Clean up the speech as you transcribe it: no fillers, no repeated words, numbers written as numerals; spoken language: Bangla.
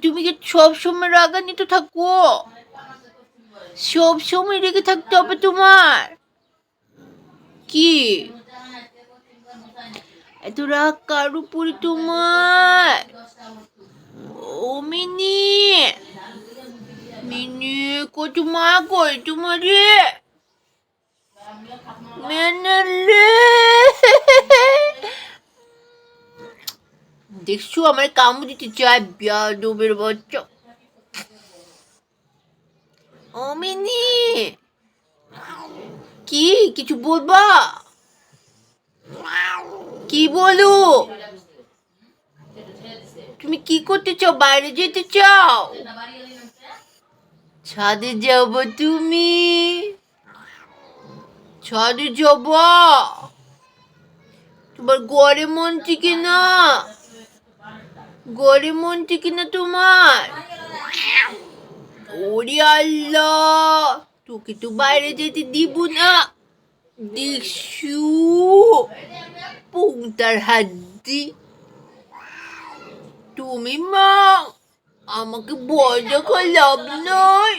তুমি কি সবসময় রাগান্বিত থাকো? সব সময় রেগে থাকতে হবে তোমার? কি এত রাগ কার উপরে তোমার? ও মিনি, মিনি কত মা কই তোমারে? মেনালে দেখছো আমার কামড় দিতে চায় বিয়াদবের বাচ্চা। ও মিনি, কি কিছু বলবা? কি বলো? তুমি কি করতে চাও? বাইরে যেতে চাও? ছাদে যাবো? তুমি ছাদে যাবা? তোমার ঘরে মন থেকে না? ঘরে মন থেকে না তোমার? ওরে আল্লাহ, তোকে তো বাইরে যেতে দিব না। দেখছু পুংটার হাড্ডি। তুমি মা, আমাকে ভয় দেখা লাভ নয়।